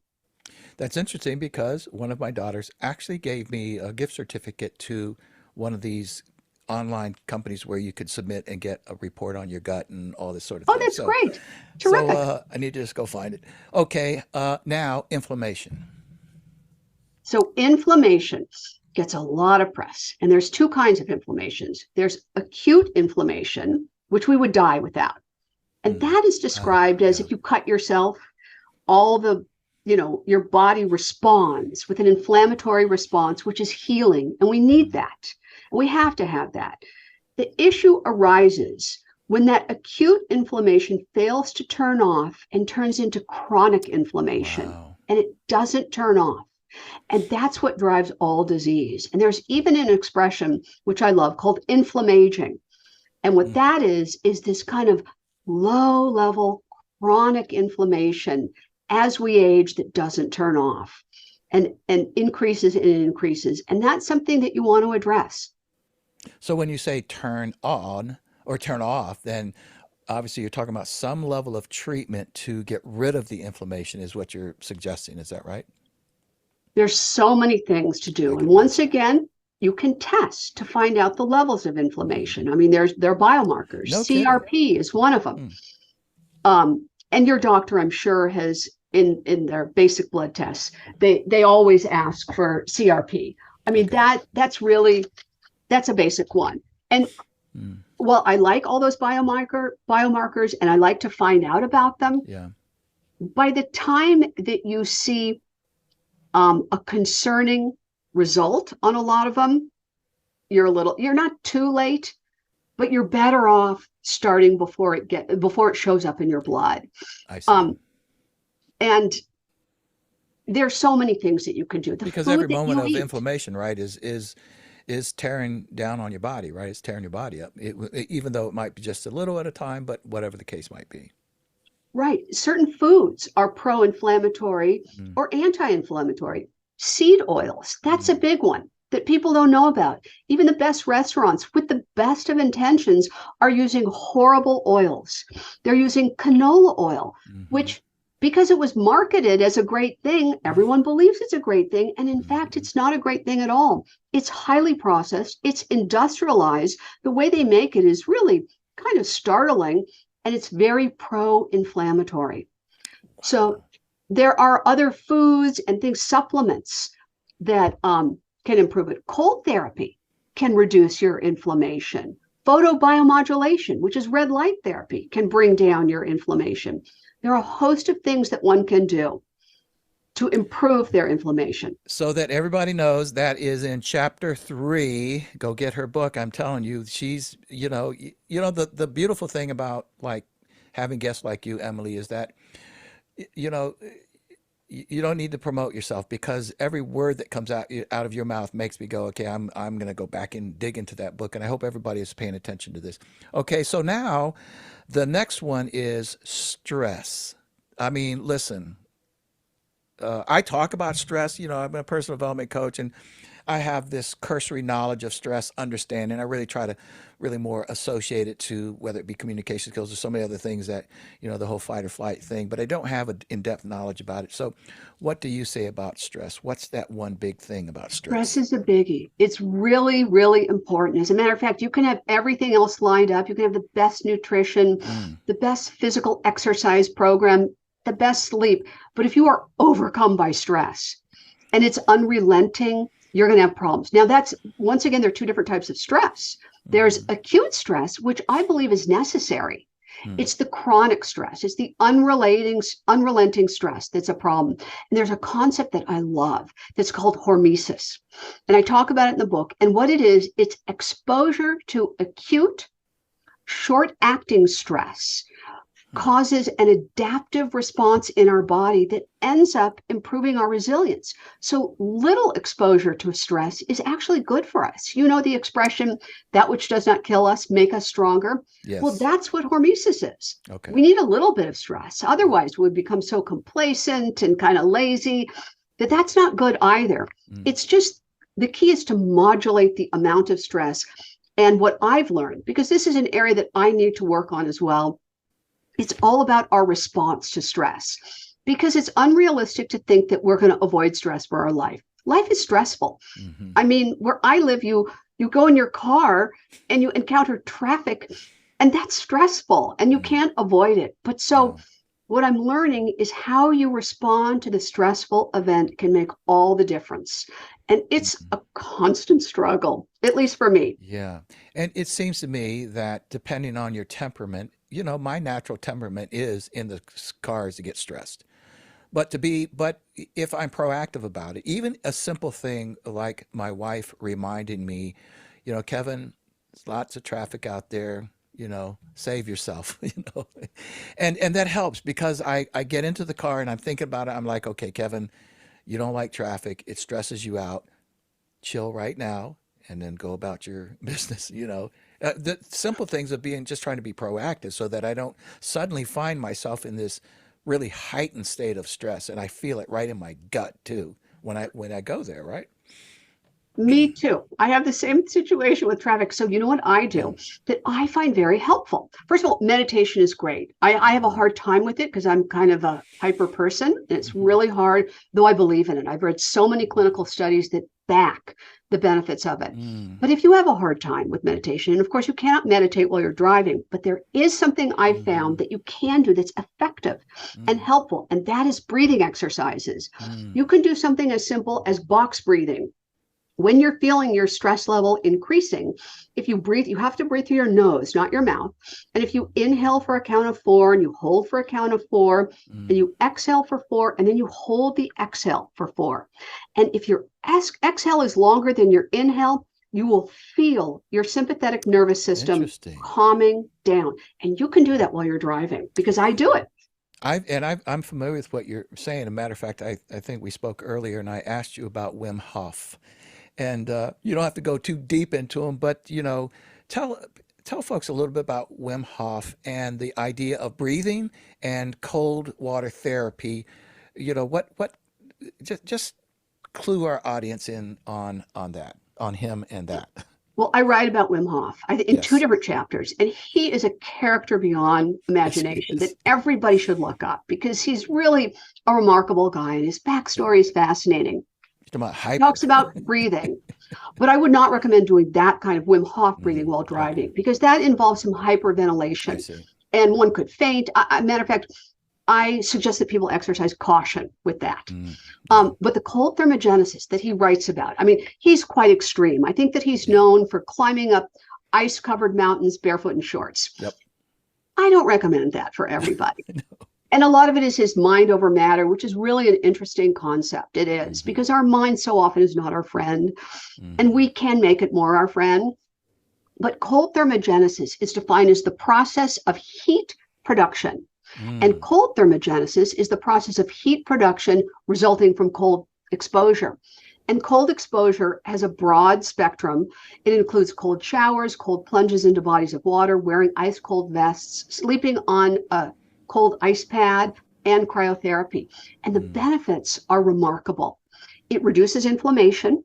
B: That's interesting because one of my daughters actually gave me a gift certificate to one of these online companies where you could submit and get a report on your gut and all this sort of
A: Oh,
B: thing.
A: that's
B: So,
A: great.
B: so
A: Terrific.
B: uh, I need to just go find it. Okay, now inflammation.
A: So inflammation gets a lot of press, and there's two kinds of inflammations. There's acute inflammation, which we would die without. And
B: Mm.
A: that is
B: Oh,
A: described as
B: yeah.
A: if you cut yourself, all the, your body responds with an inflammatory response, which is healing. And we need
B: Mm.
A: that. We have to have that. The issue arises when that acute inflammation fails to turn off and turns into chronic inflammation,
B: Wow.
A: and it doesn't turn off. And that's what drives all disease. And there's even an expression, which I love, called inflammaging. And what
B: Mm.
A: that is this kind of low level chronic inflammation as we age that doesn't turn off and increases and increases. And that's something that you want to address.
B: So when you say turn on or turn off, then obviously you're talking about some level of treatment to get rid of the inflammation, is what you're suggesting. Is that right?
A: There's so many things to
B: I
A: do. And
B: can
A: once
B: imagine.
A: again, you can test to find out the levels of
B: Mm.
A: inflammation. I mean, there are biomarkers.
B: No kidding.
A: CRP is one of them.
B: Mm.
A: And your doctor, I'm sure, has in their basic blood tests, they always ask for CRP. I mean,
B: Okay.
A: that's a basic one. And
B: Mm.
A: well, I like all those biomarkers, and I like to find out about them.
B: Yeah.
A: By the time that you see a concerning result on a lot of them, you're not too late, but you're better off starting before it shows up in your blood.
B: I see.
A: Um, and there's so many things that you can do. The
B: Because every
A: food that
B: moment
A: you
B: of
A: eat,
B: inflammation, right, is tearing down on your body, right? It's tearing your body up. Even though it might be just a little at a time, but whatever the case might be.
A: right? Certain foods are pro-inflammatory
B: Mm.
A: or anti-inflammatory. Seed oils, that's a
B: Mm.
A: big one that people don't know about. Even the best restaurants with the best of intentions are using horrible oils. They're using canola oil,
B: Hmm.
A: which because it was marketed as a great thing, everyone believes it's a great thing. And in fact,
B: Hmm.
A: it's not a great thing at all. It's highly processed, it's industrialized. The way they make it is really kind of startling, and it's very pro inflammatory. So there are other foods and things, supplements that can improve it. Cold therapy can reduce your inflammation. Photobiomodulation, which is red light therapy, can bring down your inflammation. There are a host of things that one can do to improve their inflammation.
B: So that everybody knows, that is in chapter 3. Go get her book. I'm telling you, she's, the beautiful thing about like having guests like you, Emily, is that, you know, you don't need to promote yourself, because every word that comes out of your mouth makes me go, okay, I'm going to go back and dig into that book. And I hope everybody is paying attention to this. Okay, so now the next one is stress. I mean, listen, I talk about stress. I'm a personal development coach, and I have this cursory knowledge of stress, understanding. I really try to really more associate it to whether it be communication skills or so many other things that, the whole fight or flight thing, but I don't have an in-depth knowledge about it. So what do you say about stress? What's that one big thing about
A: Stress
B: stress?
A: is a biggie. It's really, really important. As a matter of fact, you can have everything else lined up. You can have the best nutrition,
B: Mm,
A: the best physical exercise program, the best sleep. But if you are overcome by stress and it's unrelenting, you're going to have problems. Now, that's once again, there are two different types of stress. There's
B: mm,
A: acute stress, which I believe is necessary.
B: mm.
A: It's the chronic stress. It's the unrelenting stress that's a problem. And there's a concept that I love that's called hormesis. And I talk about it in the book. And what it is, it's exposure to acute, short-acting stress causes an adaptive response in our body that ends up improving our resilience. So little exposure to stress is actually good for us. You know the expression, that which does not kill us, make us stronger. Well,
B: Yes.
A: that's what hormesis is.
B: Okay.
A: We need a little bit of stress. Otherwise, we become so complacent and kind of lazy that that's not good either.
B: Mm,
A: It's just the key is to modulate the amount of stress. And what I've learned, because this is an area that I need to work on as well, it's all about our response to stress, because it's unrealistic to think that we're going to avoid stress for our life. Life is stressful.
B: hmm
A: I mean, where I live, you go in your car and you encounter traffic, and that's stressful and you
B: mm.
A: can't avoid it. But so
B: No.
A: what I'm learning is how you respond to the stressful event can make all the difference. And it's
B: Mhm.
A: a constant struggle, at least for me.
B: Yeah. And it seems to me that depending on your temperament, my natural temperament is in the cars to get stressed. But if I'm proactive about it, even a simple thing like my wife reminding me, Kevin, there's lots of traffic out there, save yourself, and that helps, because I get into the car and I'm thinking about it. I'm like, okay, Kevin, you don't like traffic. It stresses you out. Chill right now and then go about your business, the simple things of being just trying to be proactive so that I don't suddenly find myself in this really heightened state of stress, and I feel it right in my gut too when I go there, right?
A: Me too. I have the same situation with traffic. So, you know what I
B: Yeah.
A: do that I find very helpful? First of all, meditation is great. I have a
B: hmm
A: hard time with it because I'm kind of a hyper person. And it's
B: hmm
A: really hard, though I believe in it. I've read so many clinical studies that back the benefits of it.
B: mm
A: But if you have a hard time with meditation, and of course, you cannot meditate while you're driving, but there is something I found
B: hmm
A: that you can do that's effective and
B: mm
A: helpful, and that is breathing exercises.
B: mm
A: You can do something as simple as box breathing when you're feeling your stress level increasing. If you breathe, you have to breathe through your nose, not your mouth. And if you inhale for a count of 4 and you hold for a count of 4 and
B: mm
A: you exhale for 4 and then you hold the exhale for 4. And if your exhale is longer than your inhale, you will feel your sympathetic nervous system
B: Interesting.
A: calming down. And you can do that while you're driving because I do it.
B: I'm familiar with what you're saying. As a matter of fact, I think we spoke earlier and I asked you about Wim Hof. And you don't have to go too deep into them, but tell tell folks a little bit about Wim Hof and the idea of breathing and cold water therapy. What just clue our audience in on that, on him and that.
A: Well, I write about Wim Hof in two
B: Yes,
A: different chapters, and he is a character beyond
B: yes, he
A: imagination that
B: is.
A: everybody should look up because he's really a remarkable guy, and his
B: Yeah,
A: backstory is fascinating.
B: you're talking about
A: He
B: hyper.
A: talks about breathing, but I would not recommend doing that kind of Wim Hof breathing while
B: Okay,
A: driving because that involves some
B: I
A: hyperventilation,
B: see.
A: and one could faint. Matter of fact, I suggest that people exercise caution with that.
B: Mm, yeah,
A: But the cold thermogenesis that he writes about, I mean, he's quite extreme. I think that he's
B: yeah,
A: known for climbing up ice-covered mountains barefoot in shorts.
B: yep.
A: I don't recommend that for everybody. And a lot of it is his mind over matter, which is really an interesting concept. It is,
B: Mm-hmm,
A: because our mind so often is not our friend, and
B: mm-hmm,
A: we can make it more our friend. But cold thermogenesis is defined as the process of heat production. And
B: mm,
A: cold thermogenesis is the process of heat production resulting from cold exposure. And cold exposure has a broad spectrum. It includes cold showers, cold plunges into bodies of water, wearing ice cold vests, sleeping on a cold ice pad, and cryotherapy. And the
B: mm,
A: benefits are remarkable. It reduces inflammation,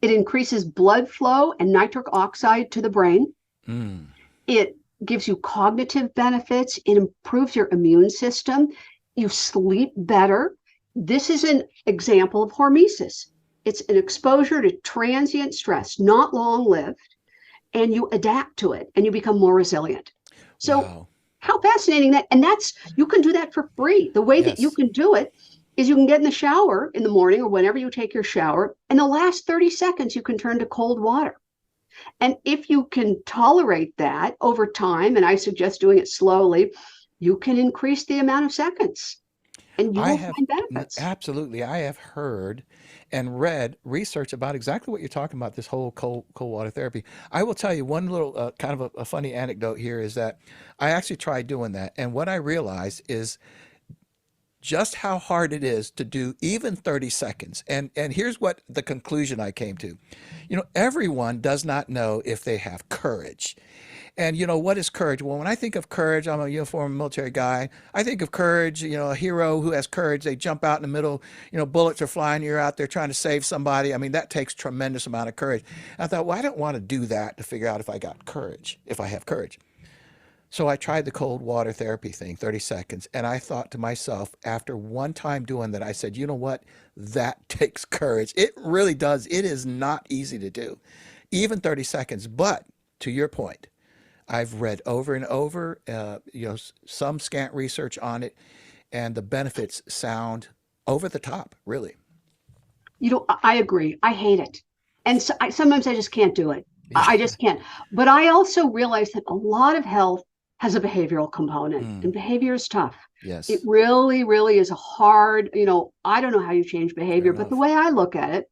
A: it increases blood flow and nitric oxide to the brain.
B: mm.
A: It gives you cognitive benefits. It improves your immune system. You sleep better. This is an example of hormesis. It's an exposure to transient stress, not long lived, and you adapt to it and you become more resilient. So,
B: Wow.
A: how fascinating that. And that's, you can do that for free. The way that you
B: Yes.
A: can do it is you can get in the shower in the morning or whenever you take your shower, and the last 30 seconds you can turn to cold water. And if you can tolerate that over time, and I suggest doing it slowly, you can increase the amount of seconds and you
B: I
A: will
B: have
A: find benefits.
B: absolutely. I have heard and read research about exactly what you're talking about. This whole cold water therapy. I will tell you one little kind of a funny anecdote here is that I actually tried doing that, and what I realized is just how hard it is to do even 30 seconds. And here's what the conclusion I came to. Everyone does not know if they have courage. And what is courage? Well, when I think of courage, I'm a uniformed military guy. I think of courage, a hero who has courage. They jump out in the middle, bullets are flying, you're out there trying to save somebody. I mean, that takes tremendous amount of courage. And I thought, well, I don't want to do that to figure out if I got courage, if I have courage. So I tried the cold water therapy thing, 30 seconds, and I thought to myself, after one time doing that, I said, you know what? That takes courage. It really does. It is not easy to do, even 30 seconds. But to your point, I've read over and over, some scant research on it, and the benefits sound over the top, really.
A: I agree. I hate it. And so sometimes I just can't do it.
B: Yeah.
A: I just can't. But I also realize that a lot of health has a behavioral component,
B: Mm,
A: and behavior is tough. It
B: yes.
A: really, really is a hard, I don't know how you change
B: Fair
A: behavior, but the
B: enough.
A: way I look at it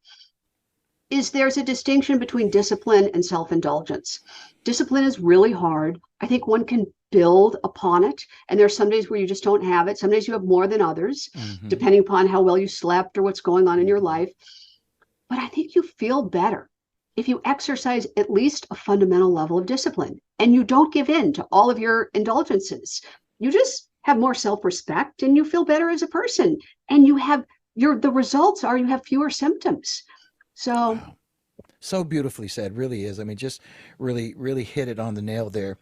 A: is there's a distinction between discipline and self-indulgence. Discipline is really hard. I think one can build upon it. And there's some days where you just don't have it. Some days you have more than others,
B: Mm-hmm.
A: depending upon how well you slept or what's going on in your
B: Mm-hmm.
A: life. But I think you feel better if you exercise at least a fundamental level of discipline and you don't give in to all of your indulgences. You just have more self-respect and you feel better as a person. And the results are you have fewer symptoms. So
B: Wow. So beautifully said, really is. I mean, just really, really hit it on the nail there.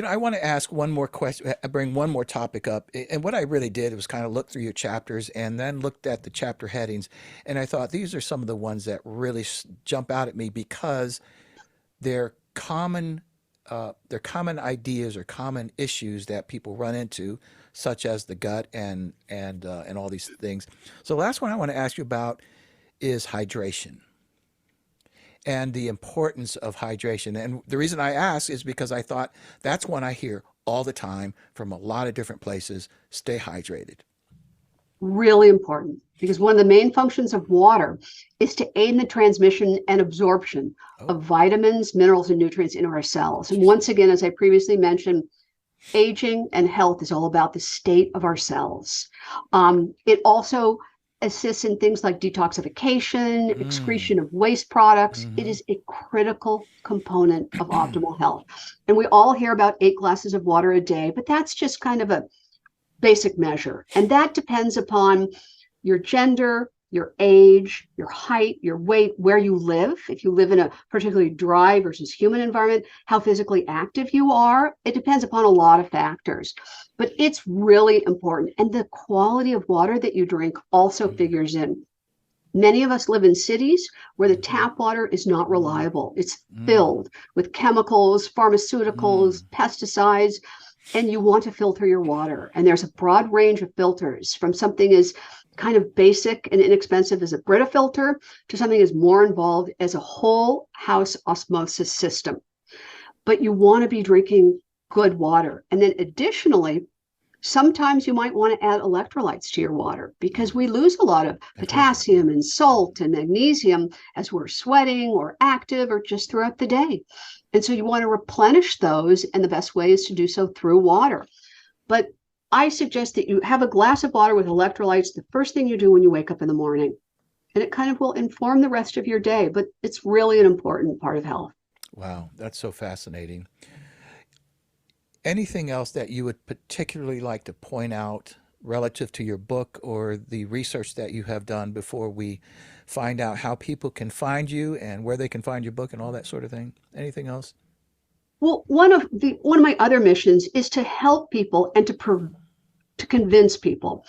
B: I want to ask one more question, bring one more topic up. And what I really did was kind of look through your chapters and then looked at the chapter headings. And I thought these are some of the ones that really jump out at me because they're common, they're common ideas or common issues that people run into, such as the gut and all these things. So the last one I want to ask you about is hydration and the importance of hydration. And the reason I ask is because I thought that's one I hear all the time from a lot of different places. Stay hydrated.
A: really important because one of the main functions of water is to aid in the transmission and absorption
B: Oh,
A: of vitamins, minerals, and nutrients into our cells. And once
B: interesting.
A: again, as I previously mentioned, aging and health is all about the state of our cells. It also assists in things like detoxification,
B: Mm,
A: excretion of waste products. It
B: mm-hmm.
A: is a critical component of optimal health. And we all hear about 8 glasses of water a day, but that's just kind of a basic measure. And that depends upon your gender, your age, your height, your weight, where you live. If you live in a particularly dry versus humid environment, how physically active you are. It depends upon a lot of factors, but it's really important. And the quality of water that you drink also
B: Mm,
A: figures in. Many of us live in cities where the
B: mm-hmm.
A: tap water is not
B: Mm,
A: reliable. It's
B: mm,
A: filled with chemicals, pharmaceuticals,
B: mm.
A: pesticides. and you want to filter your water. And there's a broad range of filters, from something as kind of basic and inexpensive as a Brita filter to something as more involved as a whole house osmosis system. But you want to be drinking good water. And then additionally, sometimes you might want to add electrolytes to your water, because we lose a lot of
B: I've heard that. Yeah.
A: potassium and salt and magnesium as we're sweating or active or just throughout the day. And so you want to replenish those, and the best way is to do so through water. But I suggest that you have a glass of water with electrolytes the first thing you do when you wake up in the morning. And it kind of will inform the rest of your day, but it's really an important part of health.
B: Wow, that's so fascinating. Anything else that you would particularly like to point out relative to your book or the research that you have done before we find out how people can find you and where they can find your book and all that sort of thing? Anything else?
A: Well, one of my other missions is to help people and to convince people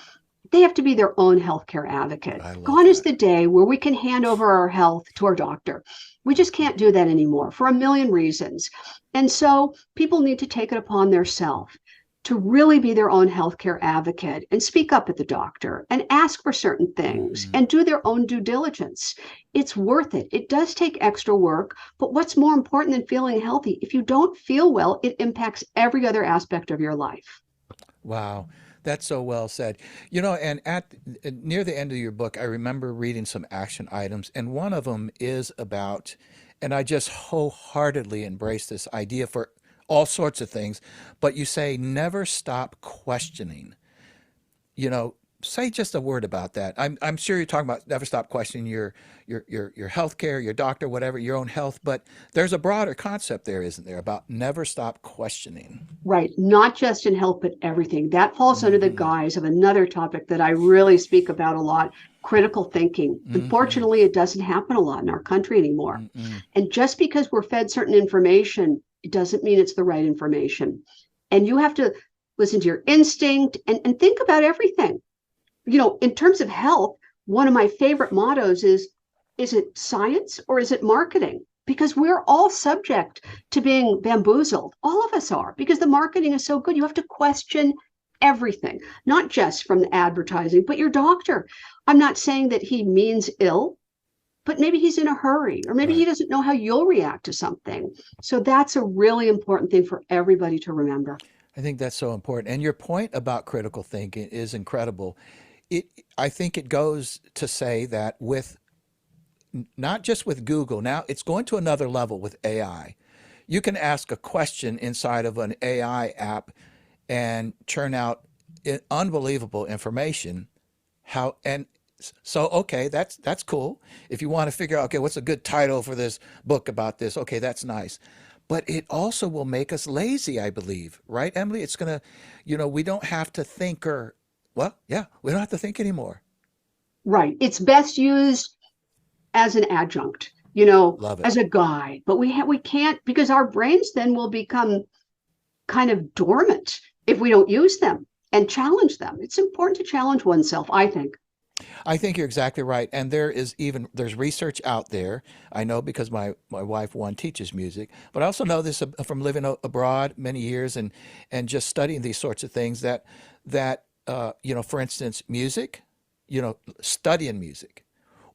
A: they have to be their own healthcare advocate.
B: I love
A: Gone is
B: that.
A: the day where we can hand over our health to our doctor. We just can't do that anymore for a million reasons. And so people need to take it upon themselves to really be their own healthcare advocate and speak up at the doctor and ask for certain things
B: Hmm.
A: and do their own due diligence. It's worth it. It does take extra work, but what's more important than feeling healthy? If you don't feel well, it impacts every other aspect of your life.
B: Wow, that's so well said. You know, and at near the end of your book, I remember reading some action items, and one of them is about, and I just wholeheartedly embrace this idea for all sorts of things, but you say never stop questioning. You know, say just a word about that. I'm sure you're talking about never stop questioning your health care, your doctor, whatever, your own health, but there's a broader concept there, isn't there, about never stop questioning.
A: Right. Not just in health, but everything. That falls under the
B: Hmm.
A: guise of another topic that I really speak about a lot: critical thinking.
B: Hmm.
A: Unfortunately, it doesn't happen a lot in our country anymore.
B: Mm-mm.
A: And just because we're fed certain information, it doesn't mean it's the right information. And you have to listen to your instinct and think about everything. In terms of health, one of my favorite mottos is it science or is it marketing? Because we're all subject to being bamboozled. All of us are, because the marketing is so good. You have to question everything, not just from the advertising, but your doctor. I'm not saying that he means ill, but maybe he's in a hurry, or maybe he
B: Right.
A: doesn't know how you'll react to something. So that's a really important thing for everybody to remember.
B: I think that's so important. And your point about critical thinking is incredible. It, I think it goes to say that with not just with Google, now it's going to another level with AI. You can ask a question inside of an AI app and churn out unbelievable information. How and so okay, that's cool. If you want to figure out okay, what's a good title for this book about this, okay, that's nice. But it also will make us lazy, I believe, right, Emily? It's gonna, we don't have to think or well, yeah, we don't have to think anymore.
A: Right. It's best used as an adjunct,
B: Love it.
A: as a guide. But we can't, because our brains then will become kind of dormant if we don't use them and challenge them. It's important to challenge oneself, I think.
B: I think you're exactly right. And there's research out there. I know because my wife one teaches music, but I also know this from living abroad many years and just studying these sorts of things that for instance, music, studying music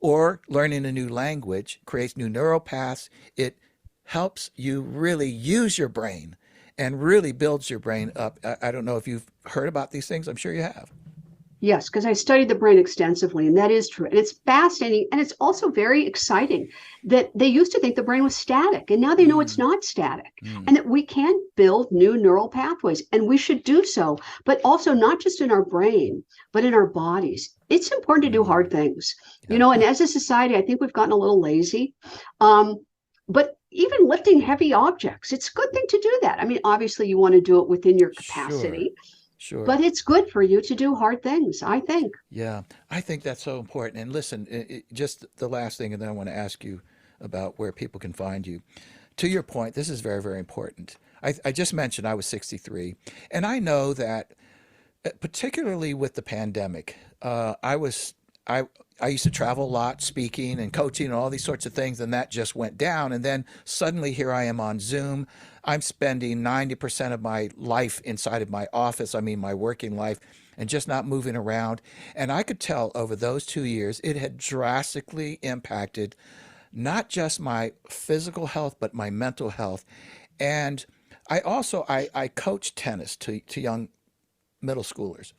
B: or learning a new language creates new neural paths. It helps you really use your brain and really builds your brain up. I don't know if you've heard about these things. I'm sure you have.
A: Yes, because I studied the brain extensively, and that is true. And it's fascinating. And it's also very exciting that they used to think the brain was static, and now they know it's
B: Mm,
A: not static,
B: mm,
A: and that we can build new neural pathways, and we should do so, but also not just in our brain, but in our bodies. It's important to do
B: mm.
A: hard things,
B: Yeah.
A: and as a society, I think we've gotten a little lazy. Um, but even lifting heavy objects, it's a good thing to do that. I mean, obviously, you want to do it within your
B: Sure.
A: capacity,
B: Sure.
A: but it's good for you to do hard things, I think.
B: Yeah. I think that's so important. And listen, just the last thing, and then I want to ask you about where people can find you. To your point, this is very, very important. I just mentioned I was 63, and I know that particularly with the pandemic, I was, I, I used to travel a lot, speaking and coaching and all these sorts of things, and that just went down. And then suddenly here I am on Zoom. I'm spending 90% of my life inside of my office, I mean, my working life, and just not moving around. And I could tell over those 2 years, it had drastically impacted not just my physical health, but my mental health. And I coach tennis to young middle schoolers.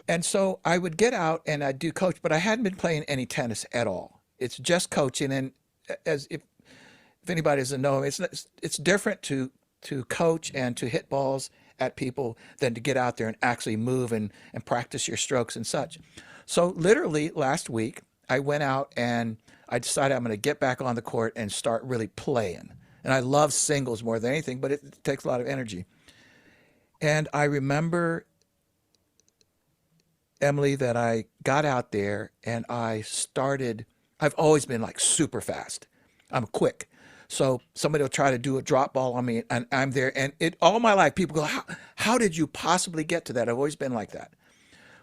B: And so I would get out and I'd do coach, but I hadn't been playing any tennis at all. It's just coaching. And as if anybody doesn't know, it's different to coach and to hit balls at people than to get out there and actually move and practice your strokes and such. So literally last week, I went out and I decided I'm going to get back on the court and start really playing. And I love singles more than anything, but it takes a lot of energy. And I remember, Emily, that I got out there and I've always been like super fast. I'm quick. So somebody will try to do a drop ball on me and I'm there. And all my life, people go, how did you possibly get to that? I've always been like that.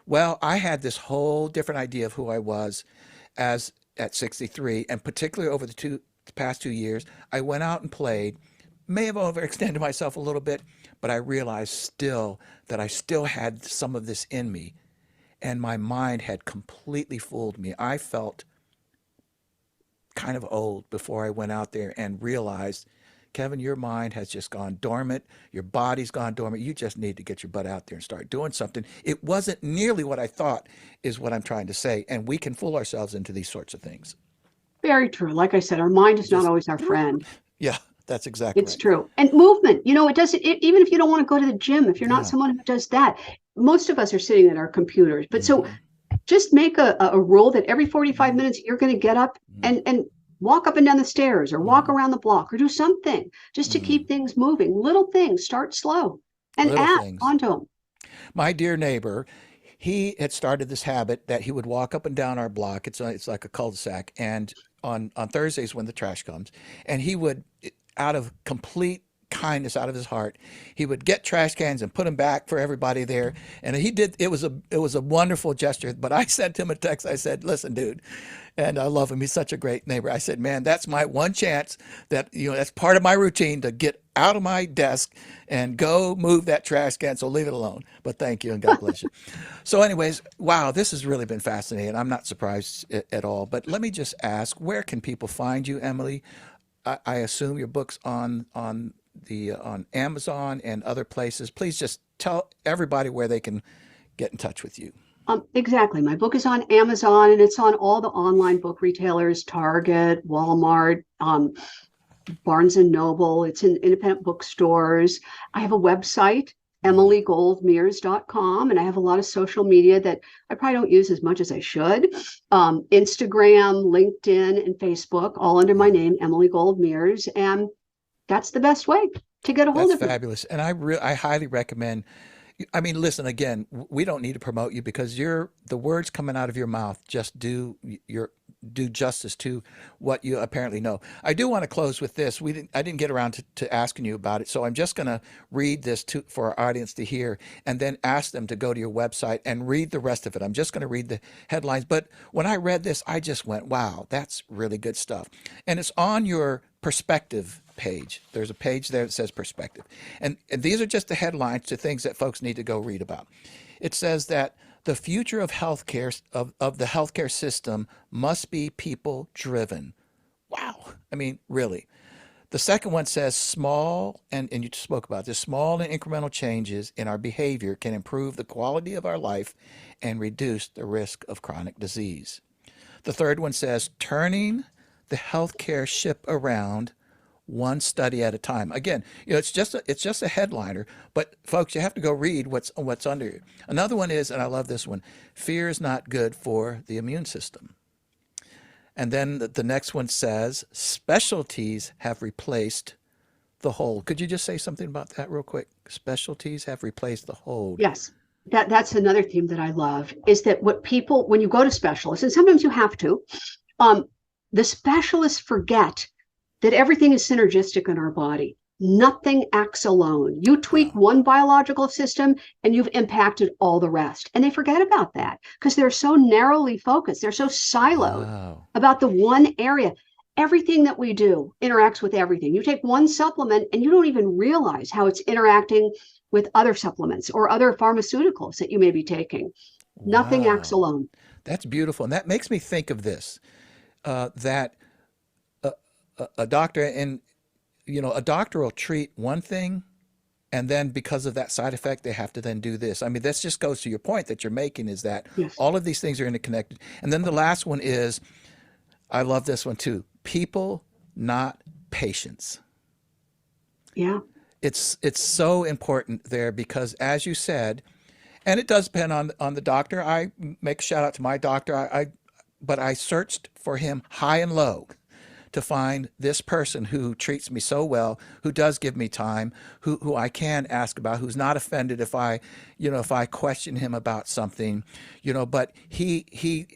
B: Well, I had this whole different idea of who I was as at 63, and particularly over the past 2 years, I went out and played, may have overextended myself a little bit, but I realized still that I still had some of this in me, and my mind had completely fooled me. I felt kind of old before I went out there and realized, Kevin, your mind has just gone dormant. Your body's gone dormant. You just need to get your butt out there and start doing something. It wasn't nearly what I thought, is what I'm trying to say. And we can fool ourselves into these sorts of things.
A: Very true. Like I said, our mind is not
B: Just,
A: always our friend.
B: yeah, that's exactly
A: It's
B: right.
A: true. And movement, it doesn't, even if you don't want to go to the gym, if you're not
B: Yeah.
A: someone who does that, most of us are sitting at our computers. But so
B: Hmm.
A: just make a rule that every 45
B: Hmm.
A: minutes you're going to get up and walk up and down the stairs or walk
B: Hmm.
A: around the block or do something just to
B: Hmm.
A: keep things moving. Little things, start slow and
B: Little
A: add
B: things.
A: onto them.
B: My dear neighbor, he had started this habit that he would walk up and down our block. It's like a cul-de-sac, and on Thursdays when the trash comes, and he would, out of complete kindness out of his heart, he would get trash cans and put them back for everybody there. And he did. It was a wonderful gesture. But I sent him a text. I said, "Listen, dude," and I love him. He's such a great neighbor. I said, "Man, that's my one chance. That's part of my routine to get out of my desk and go move that trash can. So leave it alone." But thank you and God bless you. So, anyways, wow, this has really been fascinating. I'm not surprised at all. But let me just ask, where can people find you, Emily? I assume your book's on Amazon and other places. Please just tell everybody where they can get in touch with you.
A: Exactly. My book is on Amazon and it's on all the online book retailers, Target, Walmart, Barnes and Noble. It's in independent bookstores. I have a website,
B: Mm.
A: emilygoldmears.com, and I have a lot of social media that I probably don't use as much as I should. Instagram, LinkedIn, and Facebook, all under my
B: Yeah.
A: name, Emily Gold Mears. And that's the best way to get a hold
B: That's
A: of me.
B: fabulous. And I highly recommend. I mean, listen, again, we don't need to promote you because the words coming out of your mouth just your do justice to what you apparently know. I do want to close with this. I didn't get around to asking you about it, so I'm just going to read this for our audience to hear, and then ask them to go to your website and read the rest of it. I'm just going to read the headlines, but when I read this, I just went, "Wow, that's really good stuff," and it's on your perspective page. There's a page there that says perspective. And these are just the headlines to things that folks need to go read about. It says that the future of healthcare, of the healthcare system, must be people driven. Wow. I mean, really. The second one says small, and you spoke about this, small and incremental changes in our behavior can improve the quality of our life and reduce the risk of chronic disease. The third one says turning the healthcare ship around one study at a time. Again, it's just a headliner, but folks, you have to go read what's under you. Another one is, and I love this one, fear is not good for the immune system. And then the next one says specialties have replaced the whole. Could you just say something about that real quick? Specialties have replaced the whole.
A: Yes. That's another theme that I love is that when you go to specialists, and sometimes you have to, um, the specialists forget that everything is synergistic in our body. Nothing acts alone. You tweak
B: Wow.
A: one biological system and you've impacted all the rest. And they forget about that because they're so narrowly focused. They're so siloed
B: Wow.
A: about the one area. Everything that we do interacts with everything. You take one supplement and you don't even realize how it's interacting with other supplements or other pharmaceuticals that you may be taking. Nothing acts
B: Wow.
A: alone.
B: That's beautiful. And that makes me think of this, that a doctor and, a doctor will treat one thing, and then because of that side effect, they have to then do this. I mean, this just goes to your point that you're making, is that
A: Yes.
B: all of these things are interconnected. And then the last one is, I love this one too: people, not patients.
A: Yeah.
B: It's so important there because, as you said, and it does depend on the doctor. I make a shout out to my doctor. But I searched for him high and low to find this person who treats me so well, who does give me time, who I can ask about, who's not offended if I question him about something, but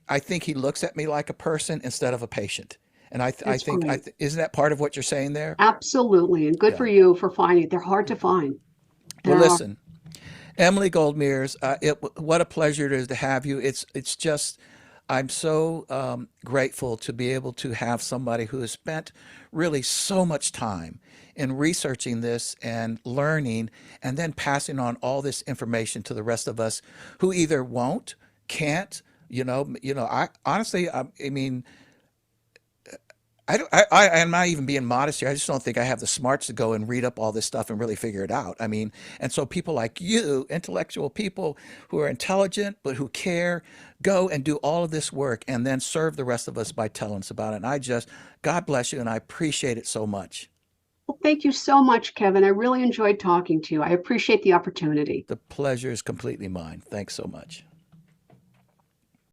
B: I think he looks at me like a person instead of a patient. And
A: That's great.
B: isn't that part of what you're saying there?
A: Absolutely. And good for
B: Yeah.
A: you for finding it. They're hard to find.
B: Well,
A: There are.
B: listen, Emily Gold Mears, what a pleasure it is to have you. It's just, I'm so grateful to be able to have somebody who has spent really so much time in researching this and learning, and then passing on all this information to the rest of us who either won't, can't. I honestly, I mean, I'm not even being modest here. I just don't think I have the smarts to go and read up all this stuff and really figure it out. I mean, and so people like you, intellectual people who are intelligent but who care, go and do all of this work and then serve the rest of us by telling us about it. And God bless you, and I appreciate it so much.
A: Well, thank you so much, Kevin. I really enjoyed talking to you. I appreciate the opportunity.
B: The pleasure is completely mine. Thanks so much.